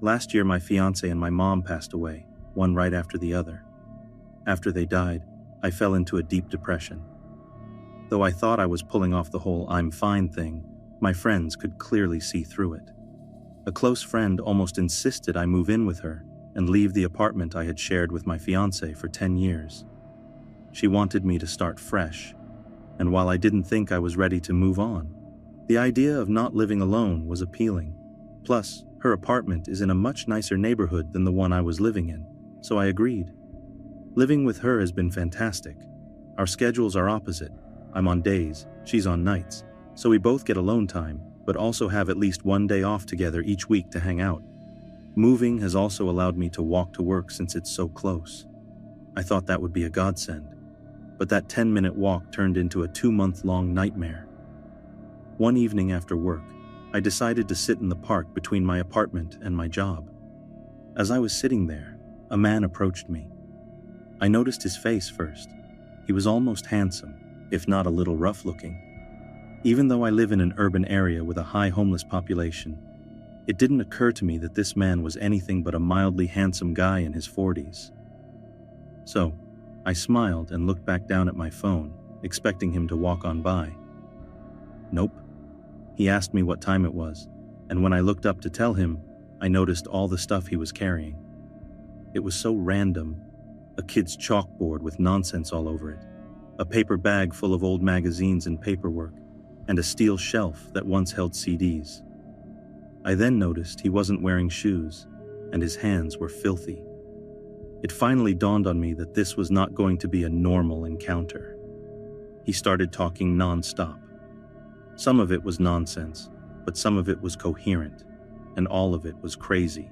Last year, my fiance and my mom passed away, one right after the other. After they died, I fell into a deep depression. Though I thought I was pulling off the whole "I'm fine" thing, my friends could clearly see through it. A close friend almost insisted I move in with her and leave the apartment I had shared with my fiance for 10 years. She wanted me to start fresh, and while I didn't think I was ready to move on, the idea of not living alone was appealing. Plus, her apartment is in a much nicer neighborhood than the one I was living in, so I agreed. Living with her has been fantastic. Our schedules are opposite. I'm on days, she's on nights, so we both get alone time, but also have at least one day off together each week to hang out. Moving has also allowed me to walk to work since it's so close. I thought that would be a godsend, but that 10-minute walk turned into a 2-month-long nightmare. One evening after work, I decided to sit in the park between my apartment and my job. As I was sitting there, a man approached me. I noticed his face first. He was almost handsome, if not a little rough-looking. Even though I live in an urban area with a high homeless population, it didn't occur to me that this man was anything but a mildly handsome guy in his 40s. So, I smiled and looked back down at my phone, expecting him to walk on by. Nope. He asked me what time it was, and when I looked up to tell him, I noticed all the stuff he was carrying. It was so random. A kid's chalkboard with nonsense all over it, a paper bag full of old magazines and paperwork, and a steel shelf that once held CDs. I then noticed he wasn't wearing shoes, and his hands were filthy. It finally dawned on me that this was not going to be a normal encounter. He started talking non-stop. Some of it was nonsense, but some of it was coherent, and all of it was crazy.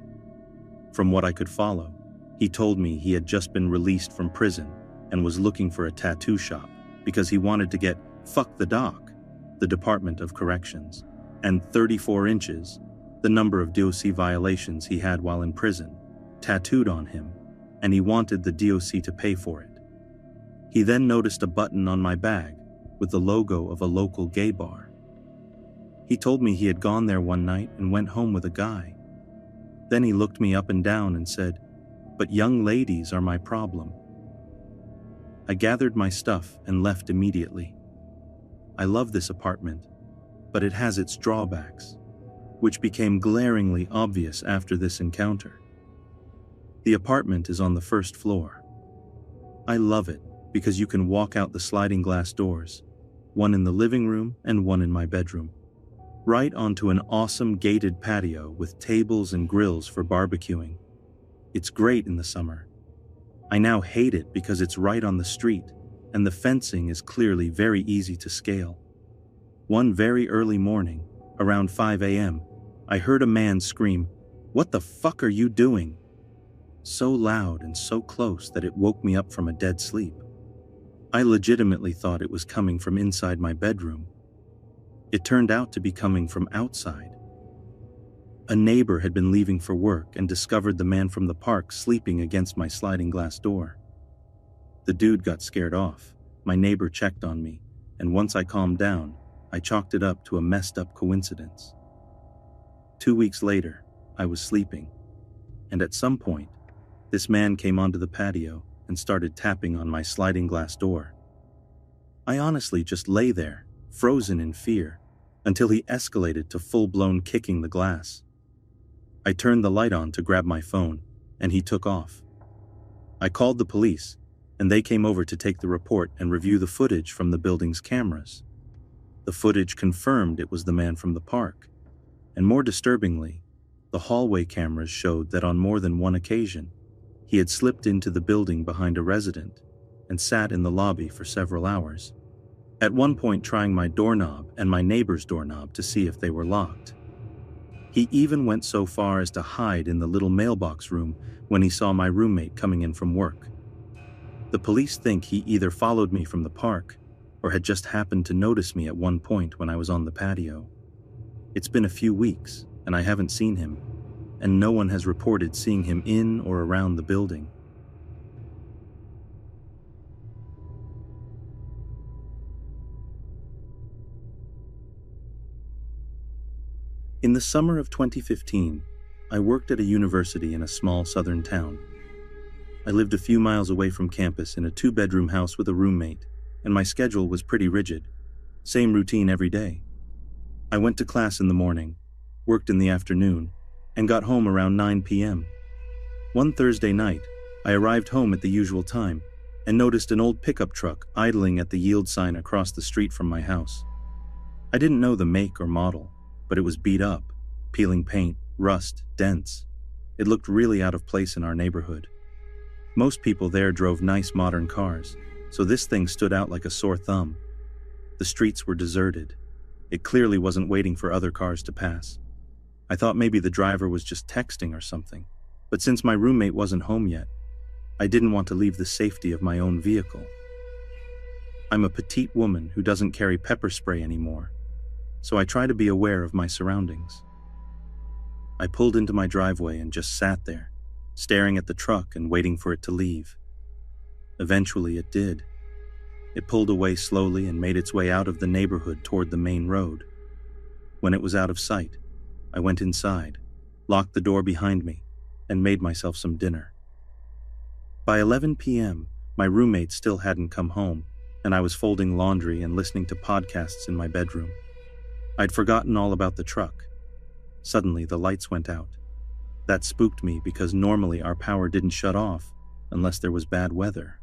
From what I could follow, he told me he had just been released from prison and was looking for a tattoo shop because he wanted to get "fuck the doc," the Department of Corrections, and 34 inches, the number of DOC violations he had while in prison, tattooed on him, and he wanted the DOC to pay for it. He then noticed a button on my bag with the logo of a local gay bar. He told me he had gone there one night and went home with a guy. Then he looked me up and down and said, "But young ladies are my problem." I gathered my stuff and left immediately. I love this apartment, but it has its drawbacks, which became glaringly obvious after this encounter. The apartment is on the first floor. I love it because you can walk out the sliding glass doors, one in the living room and one in my bedroom, right onto an awesome gated patio with tables and grills for barbecuing. It's great in the summer. I now hate it because it's right on the street, and the fencing is clearly very easy to scale. One very early morning, around 5 a.m., I heard a man scream, "What the fuck are you doing?" So loud and so close that it woke me up from a dead sleep. I legitimately thought it was coming from inside my bedroom. It turned out to be coming from outside. A neighbor had been leaving for work and discovered the man from the park sleeping against my sliding glass door. The dude got scared off. My neighbor checked on me, and once I calmed down, I chalked it up to a messed up coincidence. 2 weeks later, I was sleeping, and at some point, this man came onto the patio and started tapping on my sliding glass door. I honestly just lay there, frozen in fear, until he escalated to full-blown kicking the glass. I turned the light on to grab my phone, and he took off. I called the police, and they came over to take the report and review the footage from the building's cameras. The footage confirmed it was the man from the park, and more disturbingly, the hallway cameras showed that on more than one occasion, he had slipped into the building behind a resident and sat in the lobby for several hours, at one point trying my doorknob and my neighbor's doorknob to see if they were locked. He even went so far as to hide in the little mailbox room when he saw my roommate coming in from work. The police think he either followed me from the park or had just happened to notice me at one point when I was on the patio. It's been a few weeks, and I haven't seen him, and no one has reported seeing him in or around the building. In the summer of 2015, I worked at a university in a small southern town. I lived a few miles away from campus in a 2-bedroom house with a roommate, and my schedule was pretty rigid. Same routine every day. I went to class in the morning, worked in the afternoon, and got home around 9 p.m. One Thursday night, I arrived home at the usual time and noticed an old pickup truck idling at the yield sign across the street from my house. I didn't know the make or model, but it was beat up, peeling paint, rust, dents. It looked really out of place in our neighborhood. Most people there drove nice modern cars, so this thing stood out like a sore thumb. The streets were deserted. It clearly wasn't waiting for other cars to pass. I thought maybe the driver was just texting or something, but since my roommate wasn't home yet, I didn't want to leave the safety of my own vehicle. I'm a petite woman who doesn't carry pepper spray anymore, so I try to be aware of my surroundings. I pulled into my driveway and just sat there, staring at the truck and waiting for it to leave. Eventually it did. It pulled away slowly and made its way out of the neighborhood toward the main road. When it was out of sight, I went inside, locked the door behind me, and made myself some dinner. By 11 p.m., my roommate still hadn't come home, and I was folding laundry and listening to podcasts in my bedroom. I'd forgotten all about the truck. Suddenly, the lights went out. That spooked me because normally our power didn't shut off unless there was bad weather.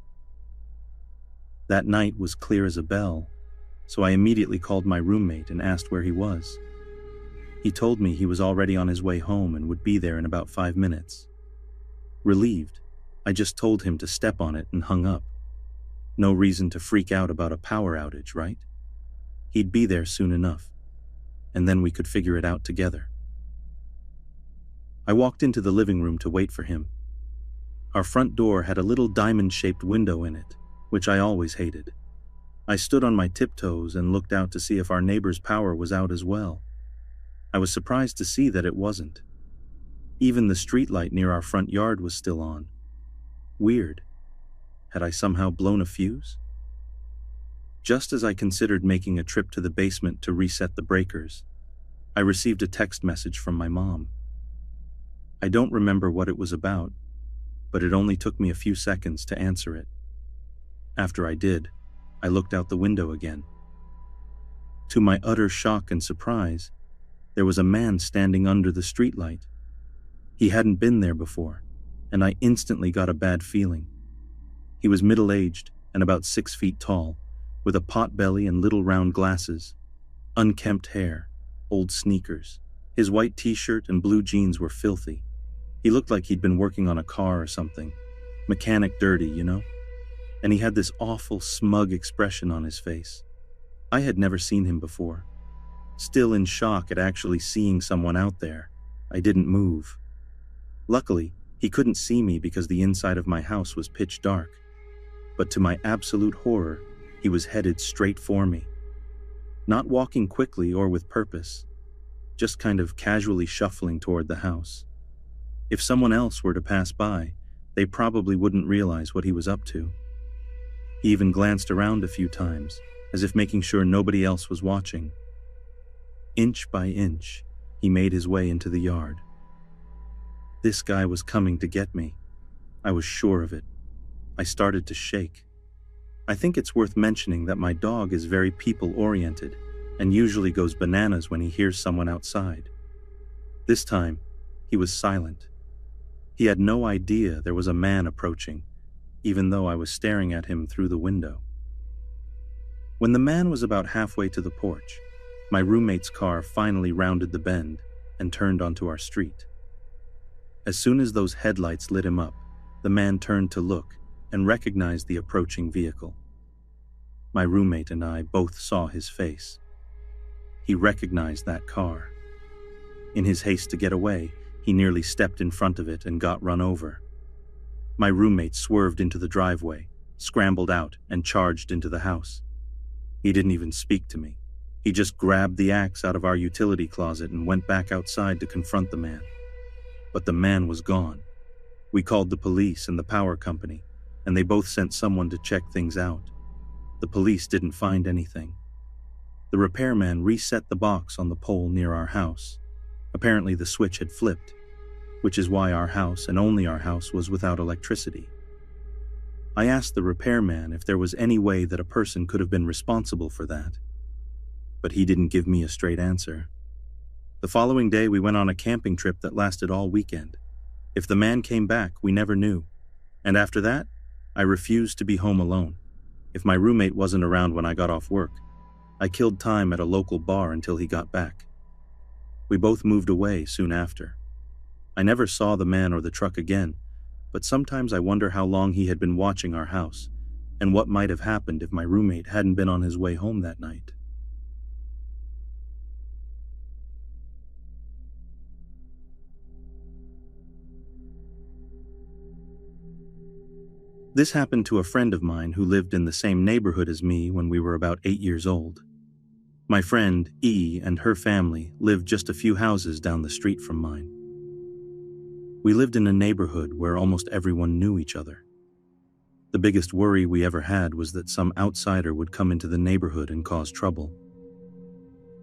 That night was clear as a bell, so I immediately called my roommate and asked where he was. He told me he was already on his way home and would be there in about 5 minutes. Relieved, I just told him to step on it and hung up. No reason to freak out about a power outage, right? He'd be there soon enough, and then we could figure it out together. I walked into the living room to wait for him. Our front door had a little diamond-shaped window in it, which I always hated. I stood on my tiptoes and looked out to see if our neighbor's power was out as well. I was surprised to see that it wasn't. Even the streetlight near our front yard was still on. Weird. Had I somehow blown a fuse? Just as I considered making a trip to the basement to reset the breakers, I received a text message from my mom. I don't remember what it was about, but it only took me a few seconds to answer it. After I did, I looked out the window again. To my utter shock and surprise, there was a man standing under the streetlight. He hadn't been there before, and I instantly got a bad feeling. He was middle-aged and about 6 feet tall, with a pot belly and little round glasses, unkempt hair, old sneakers. His white t-shirt and blue jeans were filthy. He looked like he'd been working on a car or something. Mechanic dirty, you know? And he had this awful, smug expression on his face. I had never seen him before. Still in shock at actually seeing someone out there, I didn't move. Luckily, he couldn't see me because the inside of my house was pitch dark. But to my absolute horror, he was headed straight for me. Not walking quickly or with purpose, just kind of casually shuffling toward the house. If someone else were to pass by, they probably wouldn't realize what he was up to. He even glanced around a few times, as if making sure nobody else was watching. Inch by inch, he made his way into the yard. This guy was coming to get me. I was sure of it. I started to shake. I think it's worth mentioning that my dog is very people-oriented and usually goes bananas when he hears someone outside. This time, he was silent. He had no idea there was a man approaching, even though I was staring at him through the window. When the man was about halfway to the porch, my roommate's car finally rounded the bend and turned onto our street. As soon as those headlights lit him up, the man turned to look and recognized the approaching vehicle. My roommate and I both saw his face. He recognized that car. In his haste to get away, he nearly stepped in front of it and got run over. My roommate swerved into the driveway, scrambled out, and charged into the house. He didn't even speak to me. He just grabbed the axe out of our utility closet and went back outside to confront the man. But the man was gone. We called the police and the power company, and they both sent someone to check things out. The police didn't find anything. The repairman reset the box on the pole near our house. Apparently the switch had flipped. which is why our house, and only our house, was without electricity. I asked the repairman if there was any way that a person could have been responsible for that, but he didn't give me a straight answer. The following day, we went on a camping trip that lasted all weekend. If the man came back, we never knew. And after that, I refused to be home alone. If my roommate wasn't around when I got off work, I killed time at a local bar until he got back. We both moved away soon after. I never saw the man or the truck again, but sometimes I wonder how long he had been watching our house, and what might have happened if my roommate hadn't been on his way home that night. This happened to a friend of mine who lived in the same neighborhood as me when we were about 8 years old. My friend, E, and her family lived just a few houses down the street from mine. We lived in a neighborhood where almost everyone knew each other. The biggest worry we ever had was that some outsider would come into the neighborhood and cause trouble.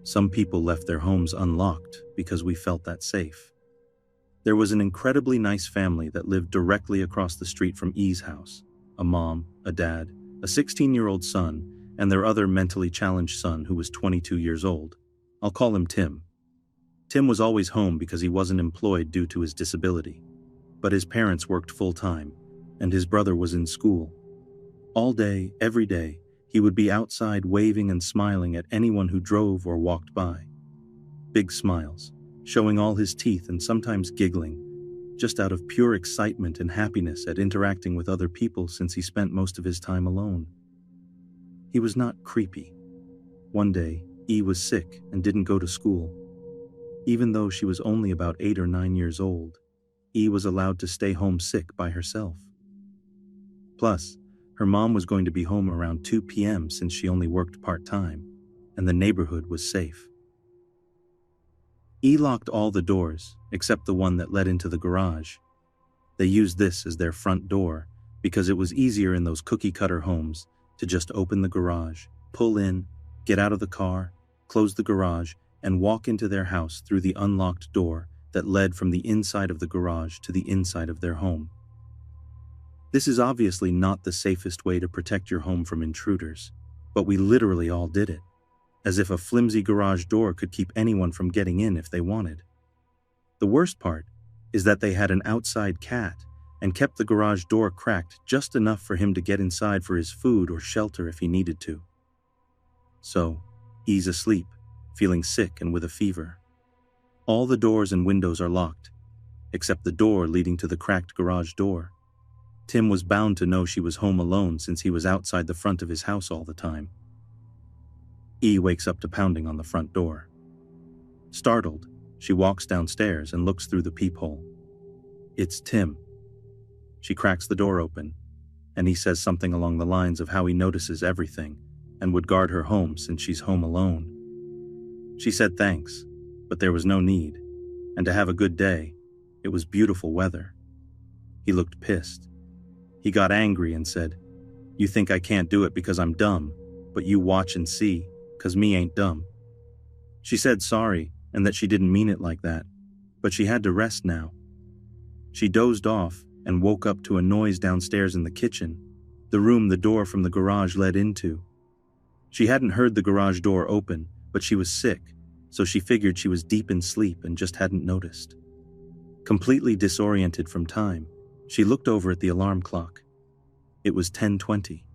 Some people left their homes unlocked because we felt that safe. There was an incredibly nice family that lived directly across the street from E's house. A mom, a dad, a 16-year-old son, and their other mentally challenged son who was 22 years old. I'll call him Tim. Tim was always home because he wasn't employed due to his disability, but his parents worked full-time, and his brother was in school. All day, every day, he would be outside waving and smiling at anyone who drove or walked by. Big smiles, showing all his teeth and sometimes giggling, just out of pure excitement and happiness at interacting with other people since he spent most of his time alone. He was not creepy. One day, E was sick and didn't go to school. Even though she was only about 8 or 9 years old, E was allowed to stay home sick by herself. Plus, her mom was going to be home around 2 p.m. since she only worked part-time, and the neighborhood was safe. E locked all the doors, except the one that led into the garage. They used this as their front door because it was easier in those cookie-cutter homes to just open the garage, pull in, get out of the car, close the garage, and walk into their house through the unlocked door that led from the inside of the garage to the inside of their home. This is obviously not the safest way to protect your home from intruders, but we literally all did it, as if a flimsy garage door could keep anyone from getting in if they wanted. The worst part is that they had an outside cat and kept the garage door cracked just enough for him to get inside for his food or shelter if he needed to. So, E's asleep, feeling sick and with a fever. All the doors and windows are locked, except the door leading to the cracked garage door. Tim was bound to know she was home alone since he was outside the front of his house all the time. E wakes up to pounding on the front door. Startled, she walks downstairs and looks through the peephole. It's Tim. She cracks the door open, and he says something along the lines of how he notices everything and would guard her home since she's home alone. She said thanks, but there was no need, and to have a good day, it was beautiful weather. He looked pissed. He got angry and said, "You think I can't do it because I'm dumb, but you watch and see, 'cause me ain't dumb." She said sorry and that she didn't mean it like that, but she had to rest now. She dozed off and woke up to a noise downstairs in the kitchen, the room the door from the garage led into. She hadn't heard the garage door open, but she was sick, so she figured she was deep in sleep and just hadn't noticed. Completely disoriented from time, she looked over at the alarm clock. It was 10:20,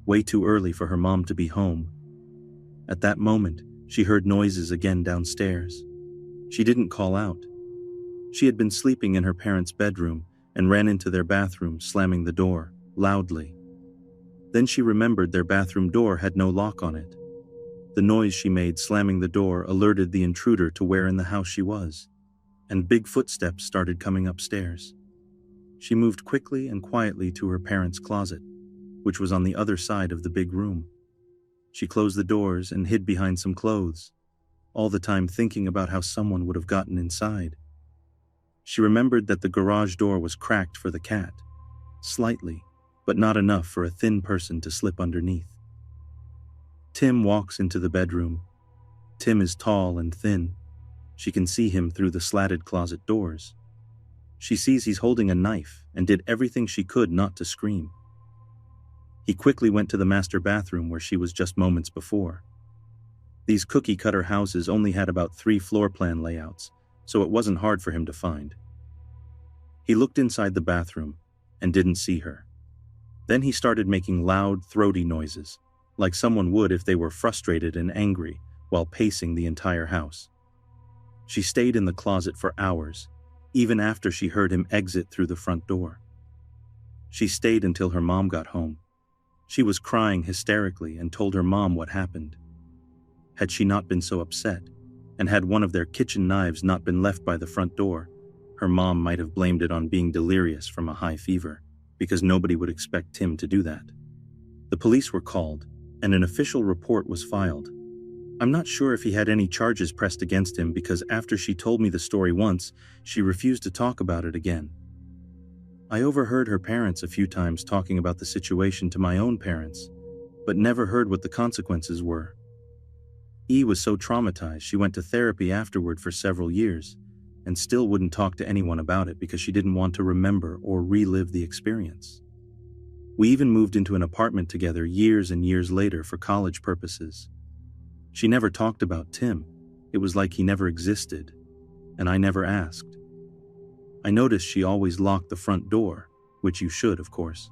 way too early for her mom to be home. At that moment, she heard noises again downstairs. She didn't call out. She had been sleeping in her parents' bedroom and ran into their bathroom, slamming the door, loudly. Then she remembered their bathroom door had no lock on it. The noise she made slamming the door alerted the intruder to where in the house she was, and big footsteps started coming upstairs. She moved quickly and quietly to her parents' closet, which was on the other side of the big room. She closed the doors and hid behind some clothes, all the time thinking about how someone would have gotten inside. She remembered that the garage door was cracked for the cat, slightly, but not enough for a thin person to slip underneath. Tim walks into the bedroom. Tim is tall and thin. She can see him through the slatted closet doors. She sees he's holding a knife and did everything she could not to scream. He quickly went to the master bathroom where she was just moments before. These cookie-cutter houses only had about 3 floor plan layouts, so it wasn't hard for him to find. He looked inside the bathroom and didn't see her. Then he started making loud, throaty noises, like someone would if they were frustrated and angry, while pacing the entire house. She stayed in the closet for hours, even after she heard him exit through the front door. She stayed until her mom got home. She was crying hysterically and told her mom what happened. Had she not been so upset, and had one of their kitchen knives not been left by the front door, her mom might have blamed it on being delirious from a high fever, because nobody would expect Tim to do that. The police were called, and an official report was filed. I'm not sure if he had any charges pressed against him because after she told me the story once, she refused to talk about it again. I overheard her parents a few times talking about the situation to my own parents, but never heard what the consequences were. E was so traumatized she went to therapy afterward for several years, and still wouldn't talk to anyone about it because she didn't want to remember or relive the experience. We even moved into an apartment together years and years later for college purposes. She never talked about Tim. It was like he never existed, and I never asked. I noticed she always locked the front door, which you should, of course.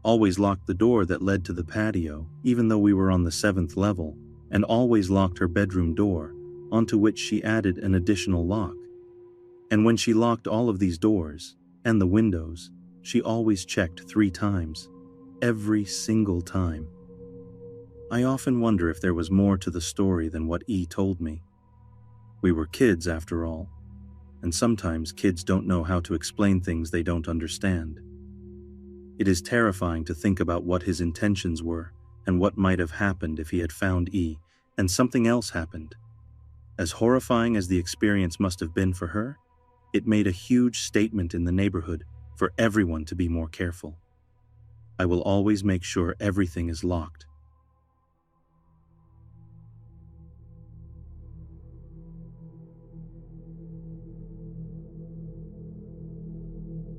Always locked the door that led to the patio, even though we were on the 7th level, and always locked her bedroom door, onto which she added an additional lock. And when she locked all of these doors, and the windows, she always checked 3 times, every single time. I often wonder if there was more to the story than what E told me. We were kids, after all, and sometimes kids don't know how to explain things they don't understand. It is terrifying to think about what his intentions were and what might have happened if he had found E and something else happened. As horrifying as the experience must have been for her, it made a huge statement in the neighborhood for everyone to be more careful. I will always make sure everything is locked.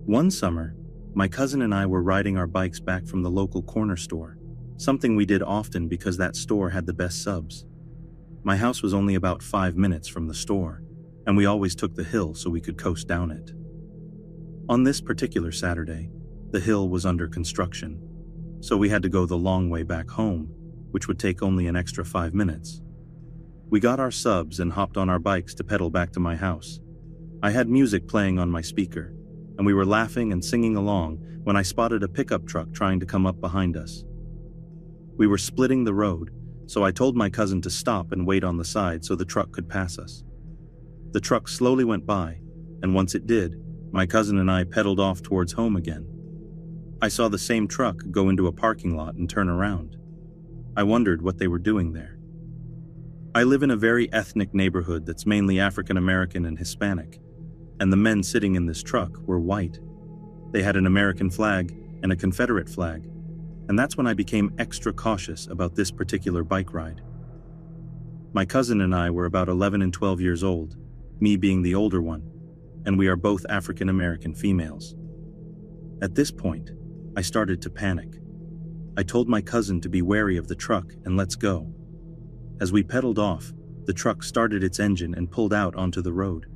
One summer, my cousin and I were riding our bikes back from the local corner store, something we did often because that store had the best subs. My house was only about 5 minutes from the store, and we always took the hill so we could coast down it. On this particular Saturday, the hill was under construction, so we had to go the long way back home, which would take only an extra 5 minutes. We got our subs and hopped on our bikes to pedal back to my house. I had music playing on my speaker, and we were laughing and singing along when I spotted a pickup truck trying to come up behind us. We were splitting the road, so I told my cousin to stop and wait on the side so the truck could pass us. The truck slowly went by, and once it did, my cousin and I pedaled off towards home again. I saw the same truck go into a parking lot and turn around. I wondered what they were doing there. I live in a very ethnic neighborhood that's mainly African American and Hispanic, and the men sitting in this truck were white. They had an American flag and a Confederate flag, and that's when I became extra cautious about this particular bike ride. My cousin and I were about 11 and 12 years old, me being the older one, and we are both African American females. At this point, I started to panic. I told my cousin to be wary of the truck and let's go. As we pedaled off, the truck started its engine and pulled out onto the road.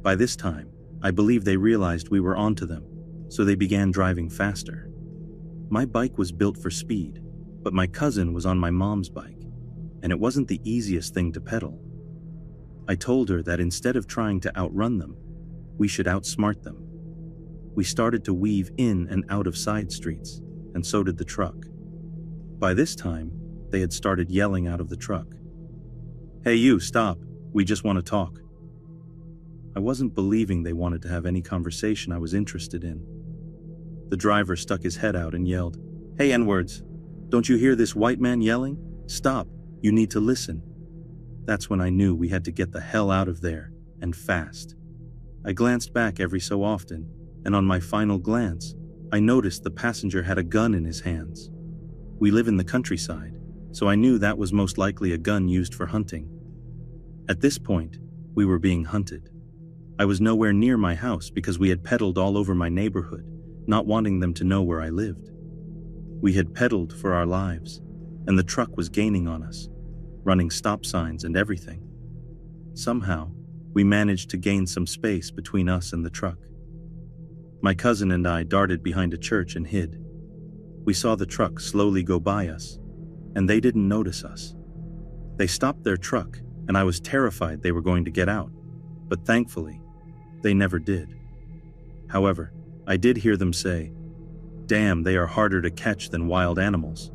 By this time, I believe they realized we were onto them, so they began driving faster. My bike was built for speed, but my cousin was on my mom's bike, and it wasn't the easiest thing to pedal. I told her that instead of trying to outrun them, we should outsmart them. We started to weave in and out of side streets, and so did the truck. By this time, they had started yelling out of the truck. "Hey you, stop, we just want to talk." I wasn't believing they wanted to have any conversation I was interested in. The driver stuck his head out and yelled, "Hey N-words, don't you hear this white man yelling? Stop, you need to listen." That's when I knew we had to get the hell out of there, and fast. I glanced back every so often, and on my final glance, I noticed the passenger had a gun in his hands. We live in the countryside, so I knew that was most likely a gun used for hunting. At this point, we were being hunted. I was nowhere near my house because we had pedaled all over my neighborhood, not wanting them to know where I lived. We had pedaled for our lives, and the truck was gaining on us, running stop signs and everything. Somehow, we managed to gain some space between us and the truck. My cousin and I darted behind a church and hid. We saw the truck slowly go by us, and they didn't notice us. They stopped their truck, and I was terrified they were going to get out, but thankfully, they never did. However, I did hear them say, "Damn, they are harder to catch than wild animals,"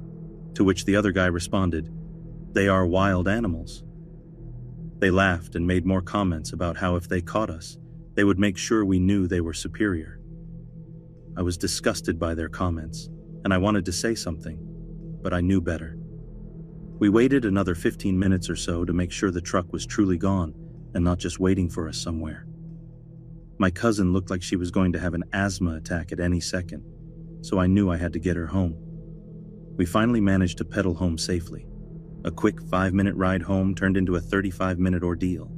to which the other guy responded, "They are wild animals." They laughed and made more comments about how if they caught us, they would make sure we knew they were superior. I was disgusted by their comments, and I wanted to say something, but I knew better. We waited another 15 minutes or so to make sure the truck was truly gone and not just waiting for us somewhere. My cousin looked like she was going to have an asthma attack at any second, so I knew I had to get her home. We finally managed to pedal home safely. A quick 5-minute ride home turned into a 35-minute ordeal.